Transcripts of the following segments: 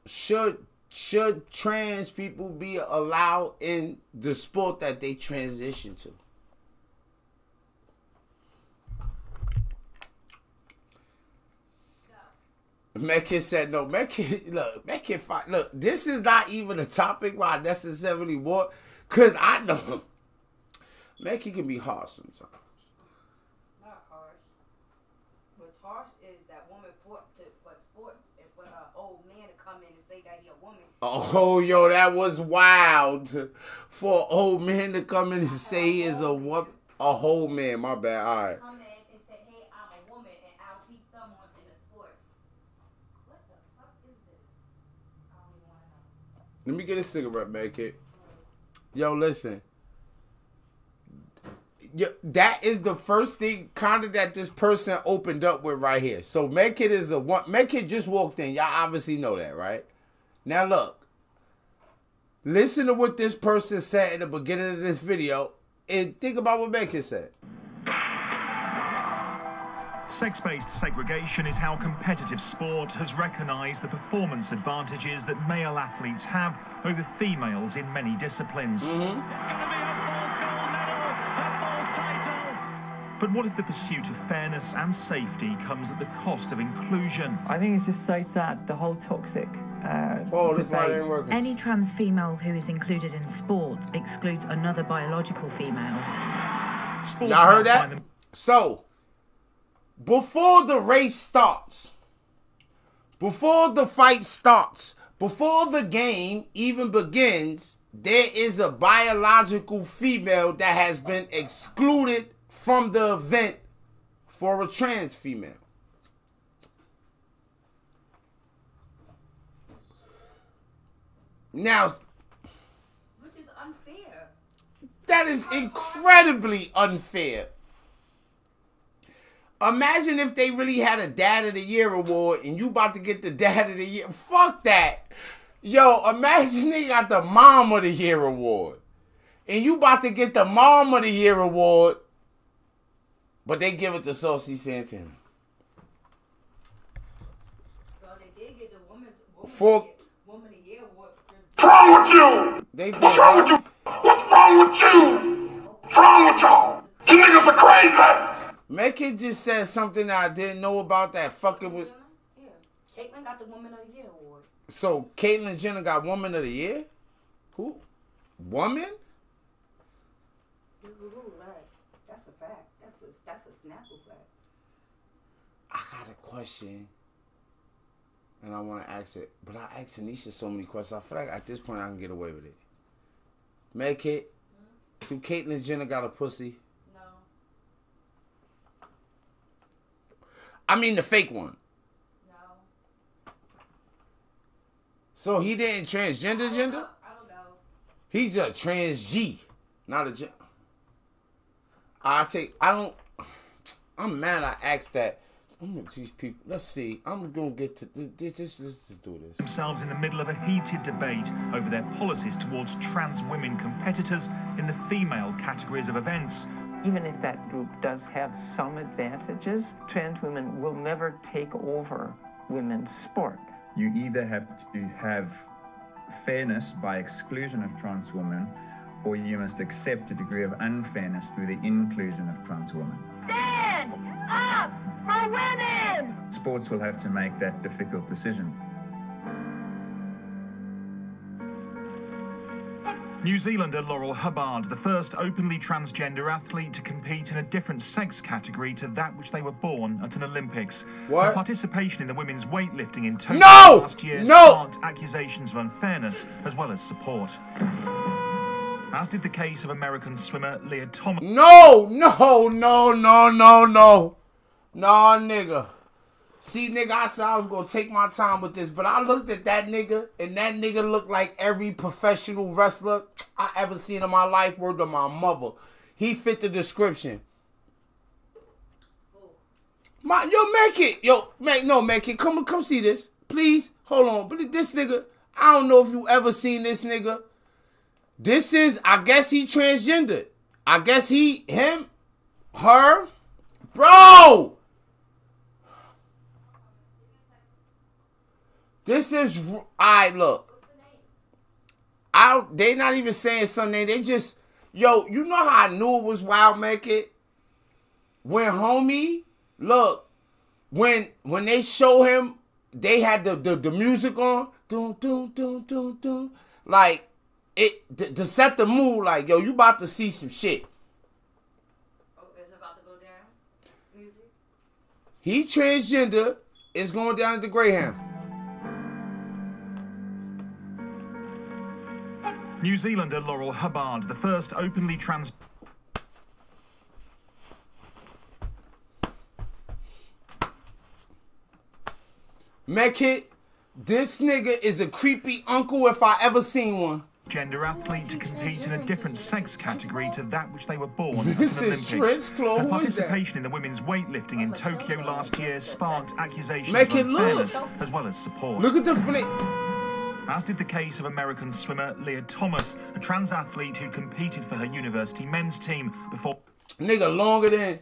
should trans people be allowed in the sport that they transition to? Metcalf said no. Metcalf, look, this is not even a topic where I necessarily want, because I know Metcalf can be harsh sometimes. Not harsh. What's harsh is that woman fought for sports and for an old man to come in and say that he a woman. Oh, yo, that was wild. For an old man to come in and say he is a woman. A whole man, my bad. All right. Come in and say, hey, I'm a woman and I'll beat someone in a sport. What the fuck is this? I don't even want to know. Let me get a cigarette, Metcalf. Yo, listen. That is the first thing kind of that this person opened up with right here. So Metcalf is a one. Metcalf just walked in. Y'all obviously know that, right? Now look. Listen to what this person said in the beginning of this video and think about what Metcalf said. Sex-based segregation is how competitive sport has recognised the performance advantages that male athletes have over females in many disciplines. It's going to be a fourth gold medal, a fourth title. But what if the pursuit of fairness and safety comes at the cost of inclusion? I think it's just so sad, the whole toxic this line ain't working. Any trans female who is included in sport excludes another biological female. Y'all heard that? So, before the race starts, before the fight starts, before the game even begins, there is a biological female that has been excluded from the event for a trans female. Now, which is unfair. That is incredibly unfair. Imagine if they really had a Dad of the Year award and you about to get the Dad of the Year. Fuck that. Yo, imagine they got the Mom of the Year award. And you about to get the Mom of the Year award. But they give it to Saucy Santana. Well, they did get the woman of the Year award. What's wrong with you? What's wrong with you? What's wrong with you? What's wrong with y'all? You niggas are crazy. Metcalf just said something that I didn't know about that fucking with. Yeah. Caitlyn got the Woman of the Year award. So Caitlyn Jenner got Woman of the Year? Who? Woman? That's a fact. That's a Snapple fact. I got a question. And I want to ask it. But I asked Anisha so many questions. I feel like at this point I can get away with it. Metcalf, do Caitlyn Jenner got a pussy? No. I mean the fake one. No. So he didn't transgender gender? I don't know. He's a trans G, not a gen. I'm mad I asked that. I'm gonna teach people. Let's see. I'm gonna get to this. Let's do this. Themselves in the middle of a heated debate over their policies towards trans women competitors in the female categories of events. Even if that group does have some advantages, trans women will never take over women's sport. You either have to have fairness by exclusion of trans women, or you must accept a degree of unfairness through the inclusion of trans women. Stand up for women! Sports will have to make that difficult decision. New Zealander Laurel Hubbard, the first openly transgender athlete to compete in a different sex category to that which they were born at an Olympics. What? Her participation in the women's weightlifting in Tokyo last year sparked accusations of unfairness as well as support. As did the case of American swimmer Leah Thomas. No, nigga. See, nigga, I said I was going to take my time with this, but I looked at that nigga, and that nigga looked like every professional wrestler I ever seen in my life, word to my mother. He fit the description. Metcalf, come see this. Please, hold on. But this nigga, I don't know if you ever seen this nigga. This is, I guess he transgendered. I guess him, her, bro! This is look. They not even saying something. They just, yo, you know how I knew it was wild, make it? When homie, look, when they show him, they had the music on, doom, doom, doom, doom, doom. Like, to set the mood, like, yo, you about to see some shit. Oh, is it about to go down? Music? He transgender, is going down at the Greyhound. New Zealander Laurel Hubbard, the first openly trans... Mekit, this nigga is a creepy uncle if I ever seen one. Gender athlete to compete in a different sex category to that which they were born at This an is Olympics. Trench Her participation in the women's weightlifting in Tokyo last year sparked accusations Make of it look. unfairness as well as support. Look at the flick. As did the case of American swimmer Leah Thomas, a trans athlete who competed for her university men's team before... Nigga longer than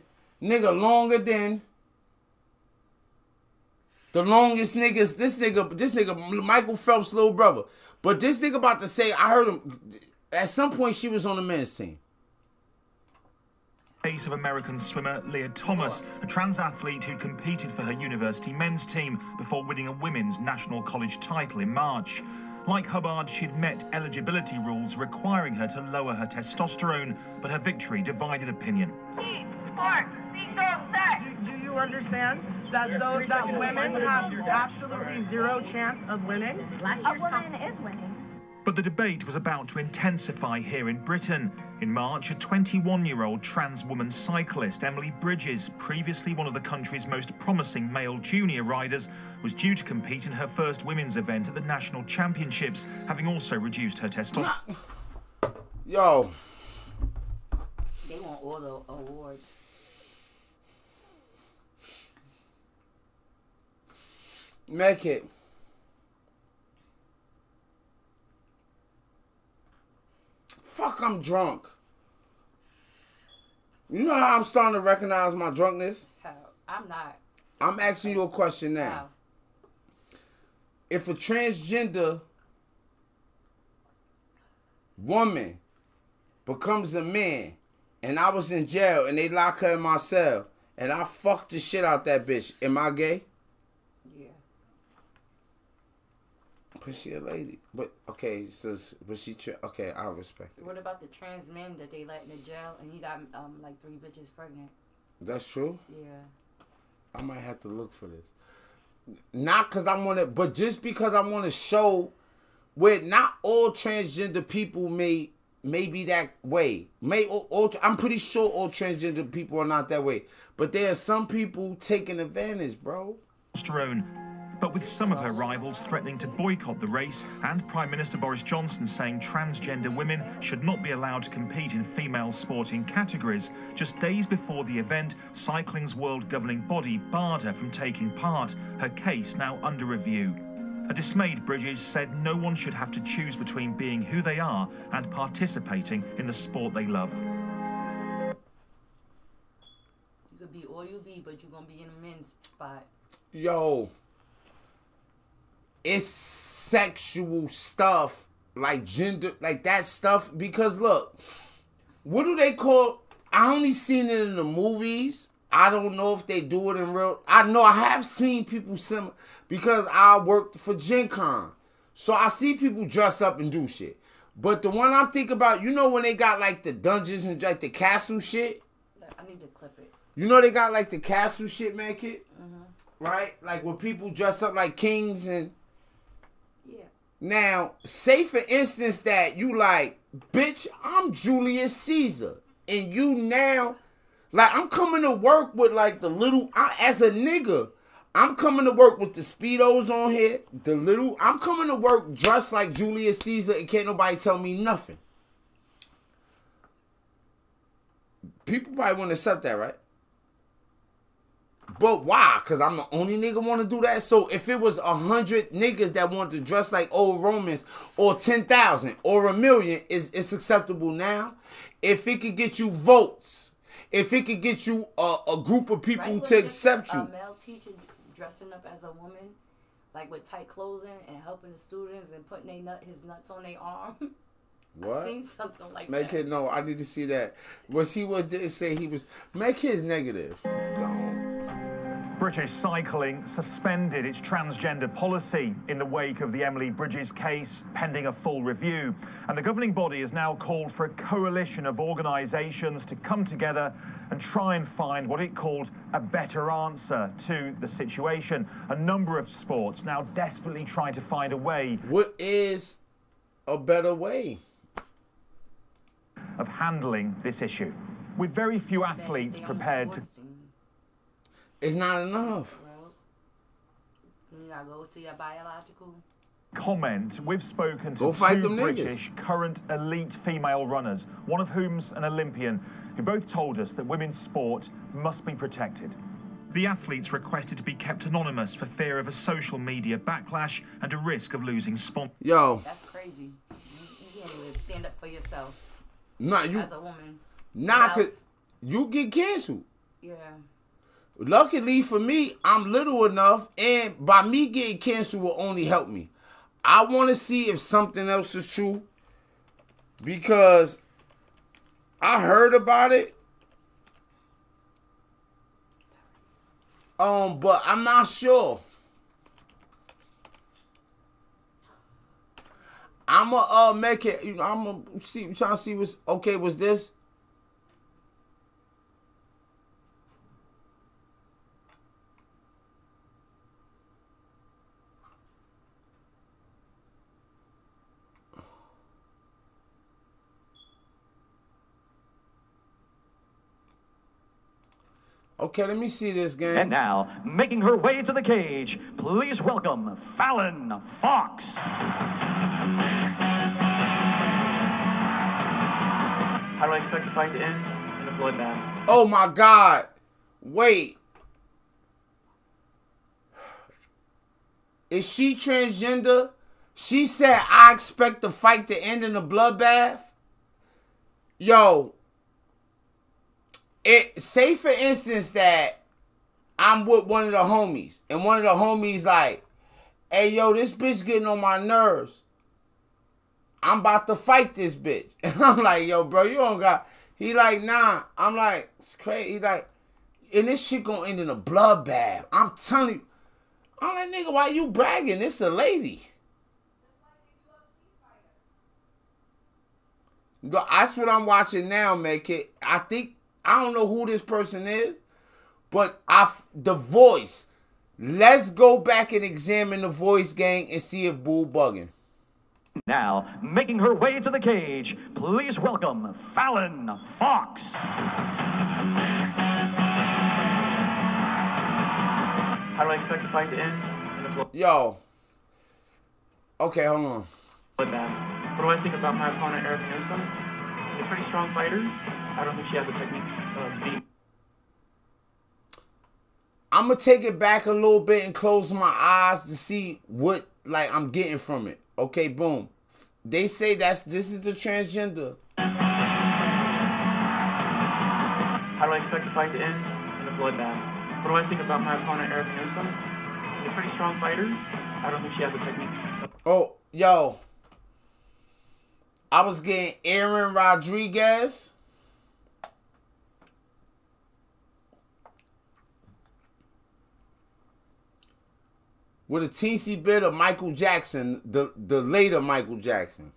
the longest niggas, this nigga Michael Phelps' little brother. But this nigga about to say, I heard him, at some point she was on the men's team. Case of American swimmer Leah Thomas, a trans athlete who competed for her university men's team before winning a women's national college title in March. Like Hubbard, she'd met eligibility rules requiring her to lower her testosterone, but her victory divided opinion. Heat, spark, seatbelt sex. Do you understand that women have absolutely zero chance of winning? A woman is winning. But the debate was about to intensify here in Britain. In March, a 21-year-old trans woman cyclist, Emily Bridges, previously one of the country's most promising male junior riders, was due to compete in her first women's event at the National Championships, having also reduced her testosterone. Yo. They want all the awards. Make it. Fuck, I'm drunk. You know how I'm starting to recognize my drunkenness? I'm not. I'm asking you a question now. How? If a transgender woman becomes a man and I was in jail and they lock her in my cell and I fucked the shit out that bitch, am I gay? Yeah. But she a lady. But okay, so but she okay, I respect it. What about the trans men that they let in the jail and he got like 3 bitches pregnant? That's true? Yeah. I might have to look for this. Not because I want to, but just because I want to show where not all transgender people may be that way. I'm pretty sure all transgender people are not that way. But there are some people taking advantage, bro. But with some of her rivals threatening to boycott the race and Prime Minister Boris Johnson saying transgender women should not be allowed to compete in female sporting categories, just days before the event, cycling's world governing body barred her from taking part, her case now under review. A dismayed Bridges said no one should have to choose between being who they are and participating in the sport they love. You could be all you be, but you're going to be in a men's spot. Yo. It's sexual stuff, like gender, like that stuff. Because look, what do they call? I only seen it in the movies. I don't know if they do it in real. I know I have seen people similar because I worked for Gen Con, so I see people dress up and do shit. But the one I'm thinking about, you know, when they got like the dungeons and like the castle shit. I need to clip it. You know they got like the castle shit, man, kid. Right? Like where people dress up like kings and. Yeah. Now, say for instance that you like, bitch, I'm Julius Caesar. And you now, like, I'm coming to work with like the little, as a nigga, I'm coming to work with the Speedos on here. I'm coming to work dressed like Julius Caesar and can't nobody tell me nothing. People probably wouldn't accept that, right? But why? Because I'm the only nigga want to do that? So if it was 100 niggas that want to dress like old Romans, or 10,000 or 1,000,000, it's acceptable now? If it could get you votes, if it could get you a group of people to accept you. A male teacher dressing up as a woman like with tight clothing and helping the students and putting his nuts on their arm. What? I seen something like make that. It no, I need to see that. Didn't say he was make his negative. British Cycling suspended its transgender policy in the wake of the Emily Bridges case, pending a full review. And the governing body has now called for a coalition of organisations to come together and try and find what it called a better answer to the situation. A number of sports now desperately trying to find a way. What is a better way of handling this issue, with very few athletes prepared to... It's not enough. Well, you gotta go to your biological... Comment. We've spoken to two British current elite female runners, one of whom's an Olympian, who both told us that women's sport must be protected. The athletes requested to be kept anonymous for fear of a social media backlash and a risk of losing sponsors. Yo. That's crazy. You can't even stand up for yourself. Nah, you, as a woman. Nah, cause you get canceled. Yeah. Luckily for me, I'm little enough, and by me getting canceled will only help me. I want to see if something else is true, because I heard about it. But I'm not sure. I'ma make it. You know, I'ma see. Trying to see what's okay. Was this? Okay, let me see this game. And now, making her way to the cage, please welcome Fallon Fox. How do I expect the fight to end? In a bloodbath. Oh my God. Wait. Is she transgender? She said, I expect the fight to end in a bloodbath? Yo. Say for instance that I'm with one of the homies, and one of the homies like, hey yo, this bitch getting on my nerves. I'm about to fight this bitch. And I'm like, yo, bro, you don't got... He like, nah. I'm like, it's crazy. He like, and this shit gonna end in a bloodbath. I'm telling you. I'm like, nigga, why you bragging? It's a lady. That's what I'm watching now, make it. I don't know who this person is, but the voice. Let's go back and examine the voice gang and see if Boo bugging. Now, making her way to the cage, please welcome Fallon Fox. How do I expect the fight to end? Yo. Okay, hold on. Bloodbath. What do I think about my opponent, Eric Newsom? He's a pretty strong fighter. I don't think she has the technique to beat. I'm going to take it back a little bit and close my eyes to see what I'm getting from it. Okay, boom. They say this is the transgender. How do I expect the fight to end? In a bloodbath. What do I think about my opponent, Eric Newsom? He's a pretty strong fighter. I don't think she has the technique. Oh, yo. I was getting Aaron Rodriguez. With a teensy bit of Michael Jackson, the later Michael Jackson.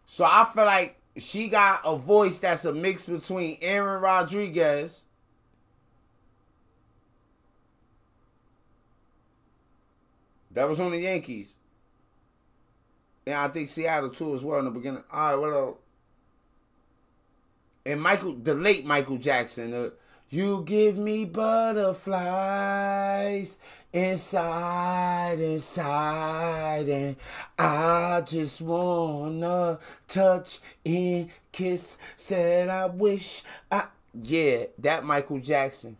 So I feel like she got a voice that's a mix between Aaron Rodriguez that was on the Yankees. And I think Seattle too as well in the beginning. All right, what else? And the late Michael Jackson. You give me butterflies inside, and I just wanna touch and kiss. Said I wish I... Yeah, that Michael Jackson.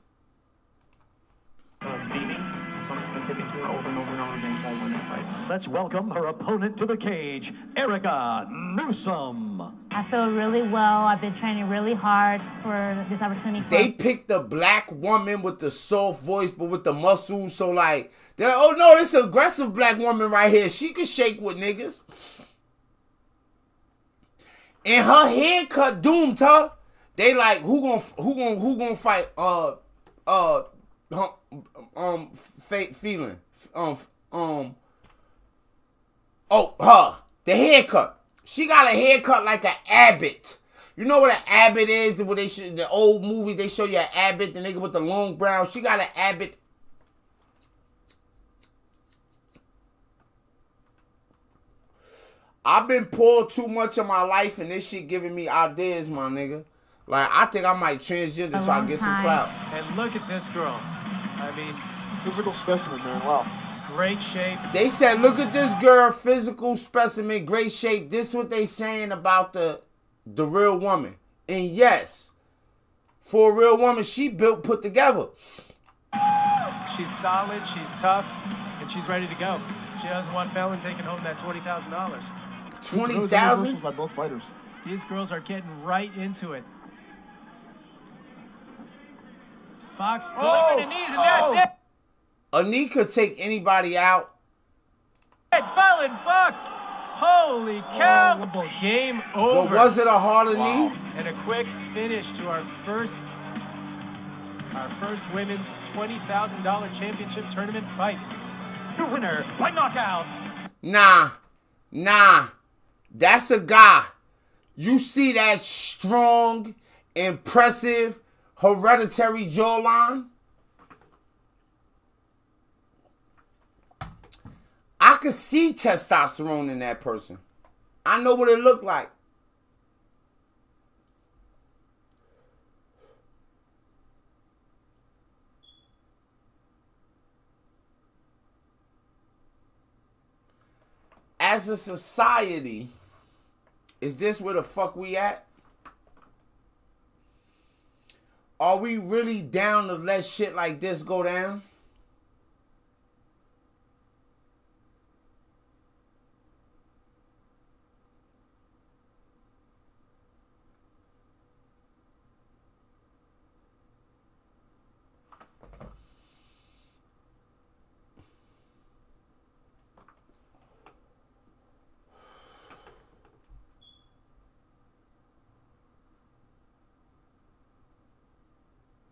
Beating. So I'm just gonna take it to her over and over and over again until I win this fight. Let's welcome her opponent to the cage, Erica Newsom. I feel really well. I've been training really hard for this opportunity. They picked a black woman with the soft voice, but with the muscles. So like, they're like, oh no, this aggressive black woman right here. She can shake with niggas. And her haircut doomed her. They like, who gonna fight? Feeling. Her. The haircut. She got a haircut like an Abbott. You know what an Abbott is? Where they show, the old movies, they show you an Abbott, the nigga with the long brown. She got an Abbott. I've been poor too much of my life, and this shit giving me ideas, my nigga. Like, I think I might transgender try to get some clout. And look at this girl. I mean, physical specimen, man. Wow. Great shape. They said, look at this girl, physical specimen, great shape. This is what they saying about the real woman. And yes, for a real woman, she built, put together. She's solid, she's tough, and she's ready to go. She doesn't want Fallon taking home that $20,000. 20,000 by both fighters. These girls are getting right into it. Fox delivering a knee, and that's it. A knee could take anybody out. Fallon Fox. Holy cow. Game over. But was it a harder knee? And a quick finish to our first women's $20,000 championship tournament fight. Your winner by knockout. Nah. That's a guy. You see that strong, impressive, hereditary jawline? I could see testosterone in that person. I know what it looked like. As a society, is this where the fuck we at? Are we really down to let shit like this go down?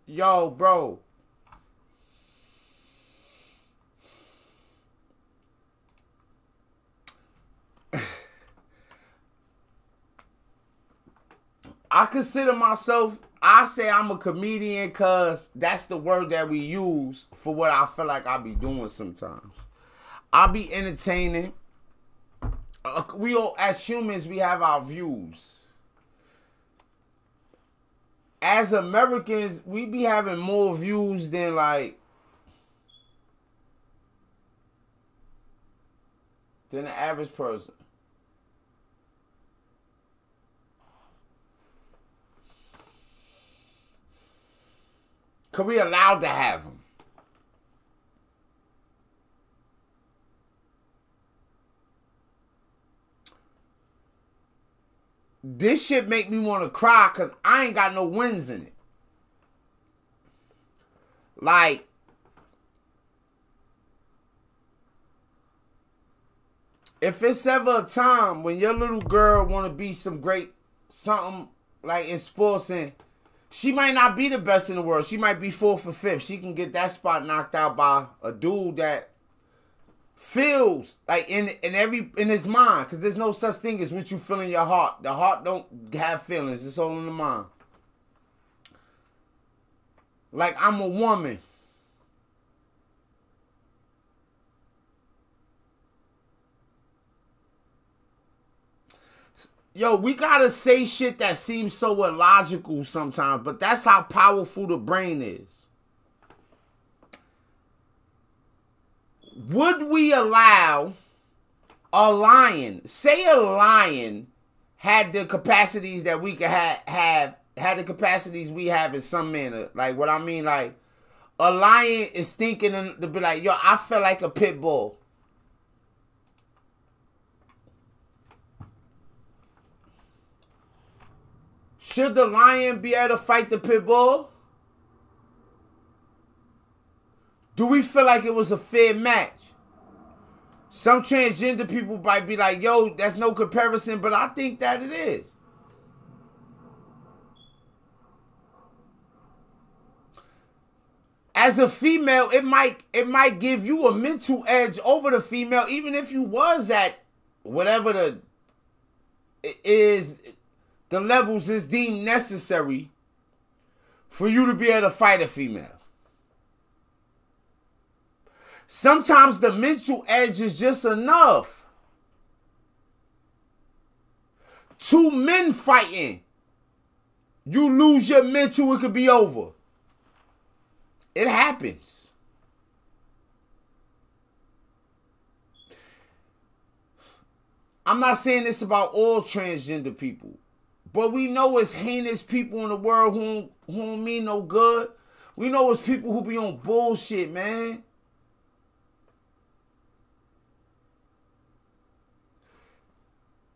Yo, bro. I consider myself, I say I'm a comedian because that's the word that we use for what I feel like I be doing sometimes. I be entertaining. We all, as humans, we have our views. As Americans, we be having more views than the average person. Cause we allowed to have them. This shit make me want to cry because I ain't got no wins in it. Like, if it's ever a time when your little girl want to be some great something like in sports, and she might not be the best in the world. She might be 4th or 5th. She can get that spot knocked out by a dude that feels like in his mind, because there's no such thing as what you feel in your heart. The heart don't have feelings. It's all in the mind. Like, I'm a woman. Yo, we gotta say shit that seems so illogical sometimes, but that's how powerful the brain is. Would we allow a lion, say a lion had the capacities that we could had the capacities we have in some manner? Like, what I mean, like, a lion is thinking to be like, yo, I feel like a pit bull. Should the lion be able to fight the pit bull? Do we feel like it was a fair match? Some transgender people might be like, yo, that's no comparison, but I think that it is. As a female, it might give you a mental edge over the female, even if you was at whatever the levels is deemed necessary for you to be able to fight a female. Sometimes the mental edge is just enough. Two men fighting, you lose your mental, it could be over. It happens. I'm not saying this about all transgender people, but we know it's heinous people in the world who don't mean no good. We know it's people who be on bullshit, man.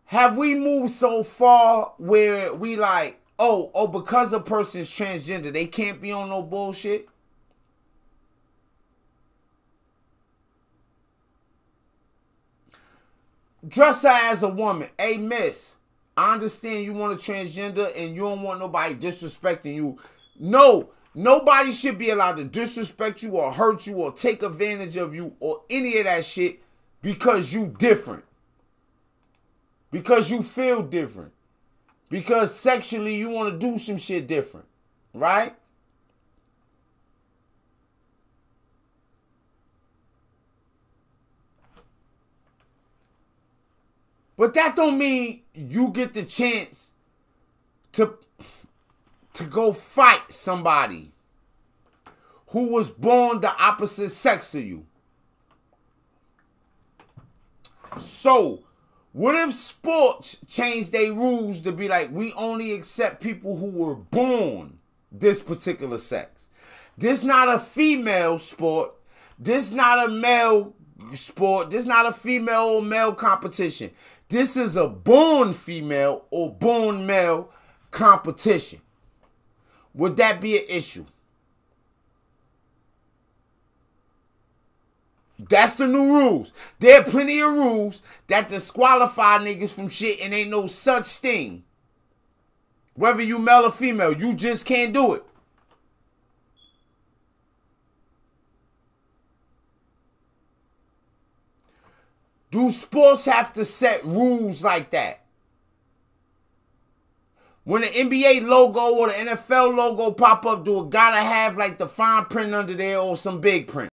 Have we moved so far where we like, oh, because a person's transgender, they can't be on no bullshit? Dress her as a woman. Hey, miss, I understand you want a transgender and you don't want nobody disrespecting you. No, nobody should be allowed to disrespect you or hurt you or take advantage of you or any of that shit because you different. Because you feel different. Because sexually you want to do some shit different. Right? But that don't mean you get the chance to go fight somebody who was born the opposite sex of you. So, what if sports change their rules to be like, we only accept people who were born this particular sex? This not a female sport. This not a male sport. This not a female or male competition. This is a born female or born male competition. Would that be an issue? That's the new rules. There are plenty of rules that disqualify niggas from shit and ain't no such thing. Whether you male or female, you just can't do it. Do sports have to set rules like that? When the NBA logo or the NFL logo pop up, do it gotta have like the fine print under there or some big print?